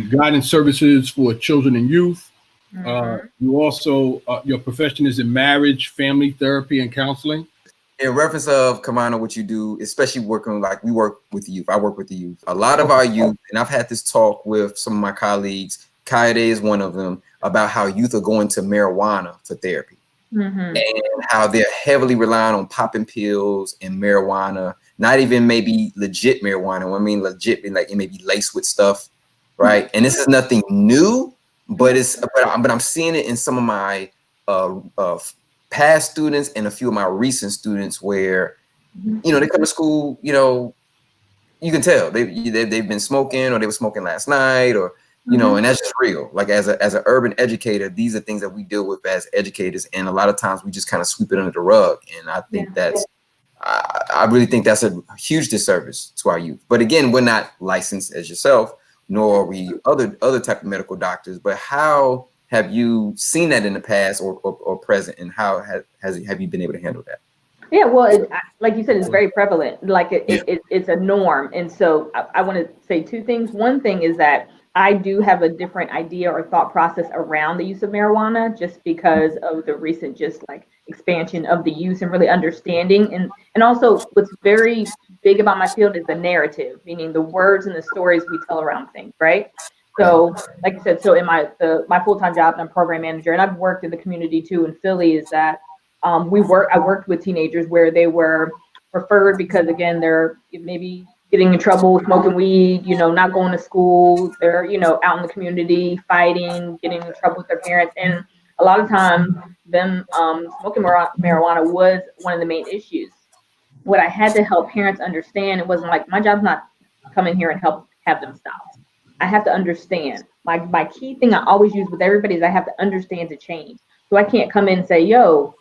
guidance services for children and youth. You also, your profession is in marriage, family therapy, and counseling. In reference of Kevana, what you do, especially working, like we work with youth. I work with the youth. A lot of our youth, and I've had this talk with some of my colleagues, Kaede is one of them, about how youth are going to marijuana for therapy. And how they're heavily relying on popping pills and marijuana, not even maybe legit marijuana. I mean, legit, like it may be laced with stuff, right? And this is nothing new, but I'm seeing it in some of my past students and a few of my recent students where, you know, they come to school, you know, you can tell they've been smoking, or they were smoking last night, or you know, and that's just real. Like as an urban educator, these are things that we deal with as educators, and a lot of times we just kind of sweep it under the rug. And I think I really think that's a huge disservice to our youth. But again, we're not licensed as yourself, nor are we other type of medical doctors. But how have you seen that in the past or present, and how have you been able to handle that? Yeah, well, like you said, it's very prevalent. Like it's a norm. And so I want to say two things. One thing is that I do have a different idea or thought process around the use of marijuana, just because of the recent just like expansion of the use and really understanding. And also what's very big about my field is the narrative, meaning the words and the stories we tell around things, right? So like I said, so in my full-time job, I'm program manager, and I've worked in the community too in Philly, is that I worked with teenagers where they were referred because, again, they're maybe getting in trouble, smoking weed, you know, not going to school. They're, you know, out in the community fighting, getting in trouble with their parents. And a lot of times them smoking marijuana was one of the main issues. What I had to help parents understand, it wasn't like, my job's not come in here and help have them stop. I have to understand. My key thing I always use with everybody is I have to understand to change. So I can't come in and say, yo,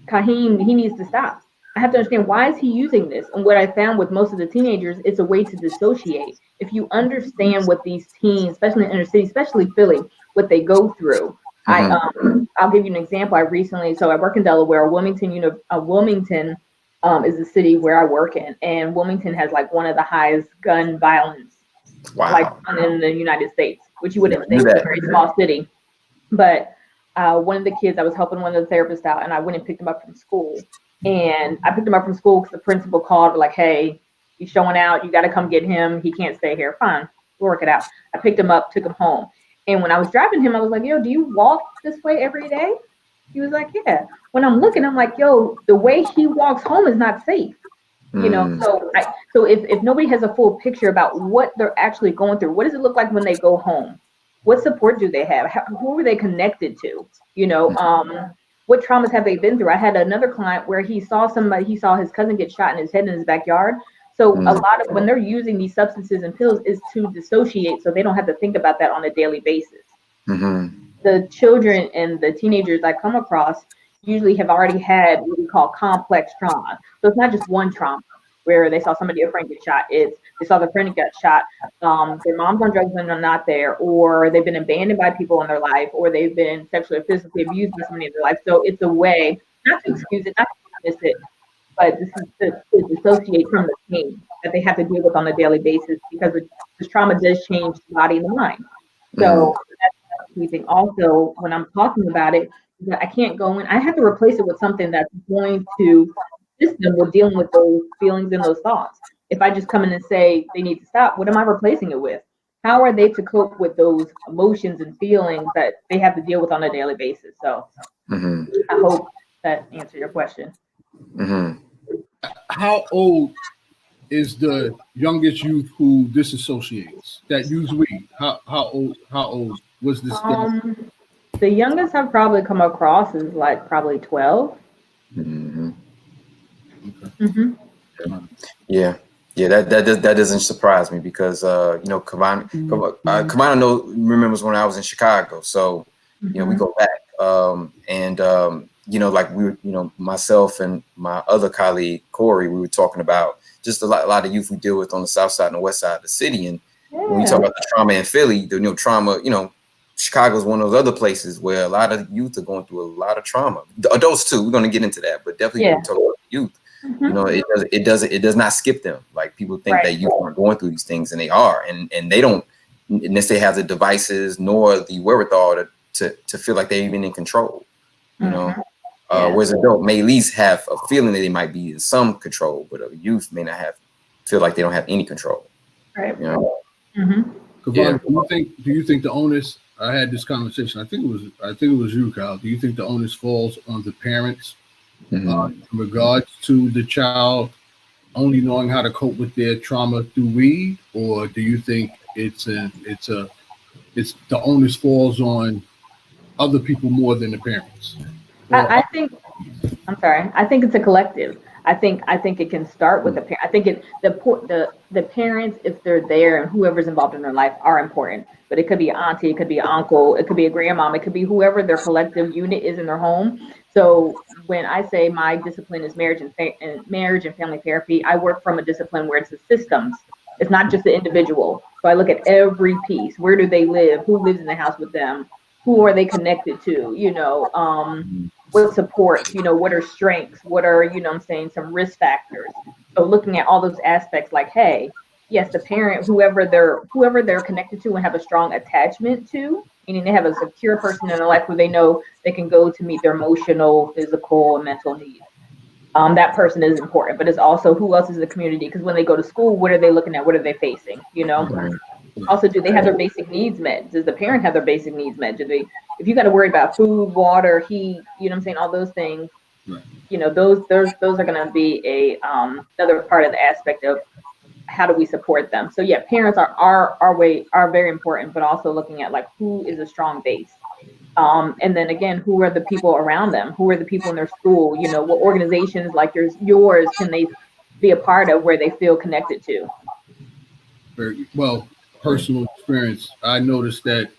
Kaheem, he needs to stop. I have to understand, why is he using this? And what I found with most of the teenagers, it's a way to dissociate. If you understand what these teens, especially in inner city, especially Philly, what they go through. I'll give you an example. I work in Delaware. Wilmington is the city where I work in, and Wilmington has like one of the highest gun violence in the United States, which you wouldn't think is a very small city. But one of the kids, I was helping one of the therapists out, and I went and picked him up from school. And I picked him up from school because the principal called, like, hey, he's showing out. You got to come get him. He can't stay here. Fine, we'll work it out. I picked him up, took him home. And when I was driving him, I was like, yo, do you walk this way every day? He was like, yeah. When I'm looking, I'm like, yo, the way he walks home is not safe. You know, so if nobody has a full picture about what they're actually going through, what does it look like when they go home? What support do they have? Who are they connected to? You know, what traumas have they been through? I had another client where he saw his cousin get shot in his head in his backyard. So a lot of when they're using these substances and pills is to dissociate, so they don't have to think about that on a daily basis. The children and the teenagers I come across usually have already had what we call complex trauma. So it's not just one trauma where they saw a friend get shot. It's they saw their friend get shot. Their mom's on drugs when they're not there, or they've been abandoned by people in their life, or they've been sexually or physically abused by somebody in their life. So it's a way not to excuse it, not to dismiss it, but this is to dissociate from the pain that they have to deal with on a daily basis, because this trauma does change the body and the mind. So that's the key thing. Also, when I'm talking about it, that I can't go in. I have to replace it with something that's going to assist them with dealing with those feelings and those thoughts. If I just come in and say they need to stop, what am I replacing it with? How are they to cope with those emotions and feelings that they have to deal with on a daily basis? So I hope that answered your question. How old is the youngest youth who disassociates, that use weed? How old was this? The youngest I've probably come across is like probably 12. Yeah, that doesn't surprise me, because you know, Kevana remembers when I was in Chicago, so you know, we go back, you know, like we were, you know, myself and my other colleague Corey, we were talking about just a lot of youth we deal with on the south side and the west side of the city, and when we talk about the trauma in Philly, the trauma, you know, Chicago is one of those other places where a lot of youth are going through a lot of trauma. The adults too. We're going to get into that, but definitely talk about youth. Mm-hmm. You know, it does not skip them. Like people think Right. that youth aren't going through these things, and they are, and they don't necessarily have the devices nor the wherewithal to feel like they're even in control. You know, Mm-hmm. Yeah. whereas an adult may at least have a feeling that they might be in some control, but a youth may not feel like they don't have any control. Right. You know. Mm-hmm. Kevana, do you think the onus? I had this conversation. I think it was you, Kyle. Do you think the onus falls on the parents in regards to the child only knowing how to cope with their trauma through weed, or do you think the onus falls on other people more than the parents? I think, I'm sorry. I think it's a collective. I think it can start with the parent. I think the parents, if they're there and whoever's involved in their life, are important. But it could be an auntie, it could be an uncle, it could be a grandmom, it could be whoever their collective unit is in their home. So when I say my discipline is marriage and family therapy, I work from a discipline where it's the systems. It's not just the individual. So I look at every piece. Where do they live? Who lives in the house with them? Who are they connected to? You know, what supports, you know, what are strengths, what are, you know what I'm saying, some risk factors. So looking at all those aspects, like, hey, yes, the parent, whoever they're connected to and have a strong attachment to, meaning they have a secure person in their life who they know they can go to meet their emotional, physical, and mental needs. That person is important, but it's also who else is in the community, because when they go to school, what are they looking at? What are they facing? You know? Also, do they have their basic needs met? Does the parent have their basic needs met? If you got to worry about food, water, heat, you know what I'm saying, all those things, you know, those are going to be another part of the aspect of how do we support them. So yeah, parents are very important, but also looking at like who is a strong base. And then again, who are the people around them? Who are the people in their school? You know, what organizations like yours can they be a part of where they feel connected to? Very well, personal experience. I noticed that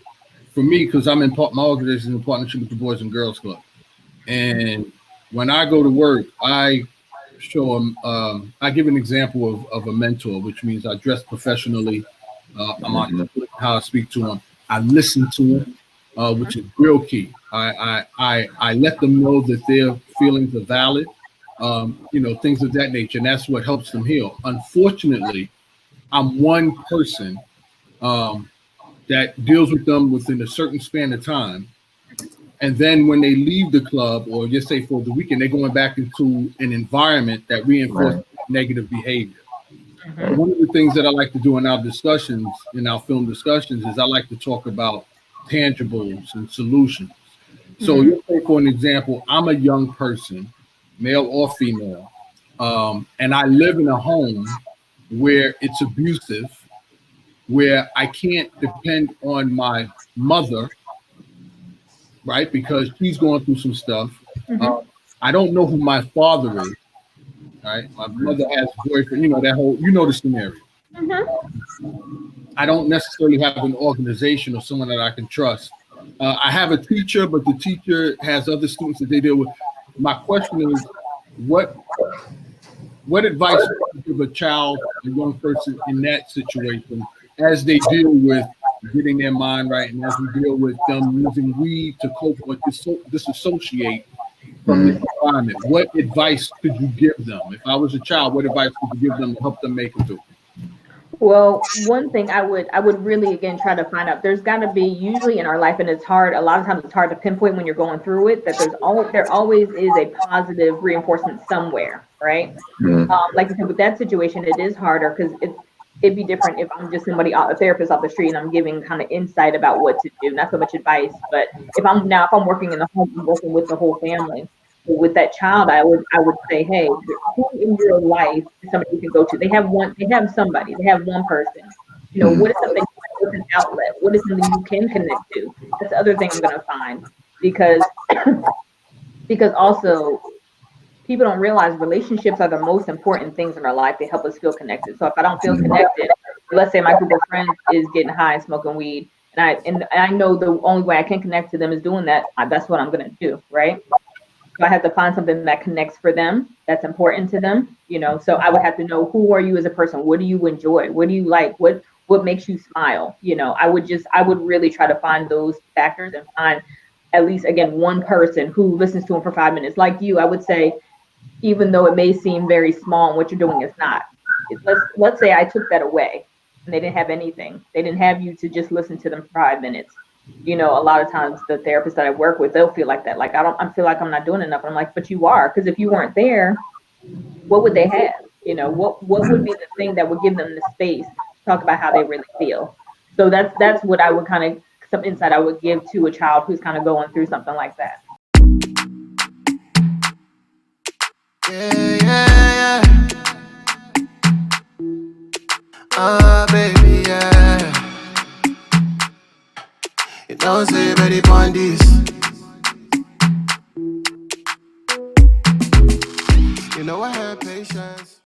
for me, because my organization is in partnership with the Boys and Girls Club, and when I go to work, I show them. I give an example of a mentor, which means I dress professionally. I'm on how I speak to them. I listen to them, which is real key. I let them know that their feelings are valid. You know, things of that nature, and that's what helps them heal. Unfortunately, I'm one person that deals with them within a certain span of time. And then when they leave the club, or just say for the weekend, they're going back into an environment that reinforces negative behavior. Mm-hmm. One of the things that I like to do in our discussions, in our film discussions, is I like to talk about tangibles and solutions. So let's say, for an example, I'm a young person, male or female, and I live in a home where it's abusive, where I can't depend on my mother, right? Because she's going through some stuff. I don't know who my father is, right? My mother has a boyfriend, you know, the scenario. I don't necessarily have an organization or someone that I can trust. I have a teacher, but the teacher has other students that they deal with. My question is, what advice would you give a child, a young person in that situation, as they deal with getting their mind right, and as we deal with them using weed to cope or disassociate from the environment? What advice could you give them? If I was a child, what advice could you give them to help them make it through? Well, one thing I would really, again, try to find out, there's got to be, usually in our life, and it's hard, a lot of times it's hard to pinpoint when you're going through it, that there always is a positive reinforcement somewhere, right? Like I said, with that situation, it is harder because it'd be different if I'm just a therapist off the street, and I'm giving kind of insight about what to do, not so much advice. But if I'm working in the home, I'm working with the whole family. With that child, I would say, hey, who in your life is somebody you can go to? They have one person. You know, what is something, what's an outlet? What is something you can connect to? That's the other thing I'm gonna find, because also people don't realize relationships are the most important things in our life. They help us feel connected. So if I don't feel connected, let's say my group of friends is getting high and smoking weed, and I know the only way I can connect to them is doing that, that's what I'm gonna do, right? So I have to find something that connects for them, that's important to them, you know. So I would have to know, who are you as a person? What do you enjoy? What do you like? What makes you smile? You know, I would really try to find those factors and find at least, again, one person who listens to him for 5 minutes. Like you, I would say, even though it may seem very small and what you're doing is not. Let's say I took that away and they didn't have anything. They didn't have you to just listen to them for 5 minutes. You know, a lot of times the therapists that I work with, they'll feel like that. Like, I feel like I'm not doing enough. And I'm like, but you are, because if you weren't there, what would they have? You know, what would be the thing that would give them the space to talk about how they really feel? So that's what I would kind of, some insight I would give to a child who's kind of going through something like that. Yeah, yeah, yeah. Baby, yeah. You don't say very on this. You know I have patience.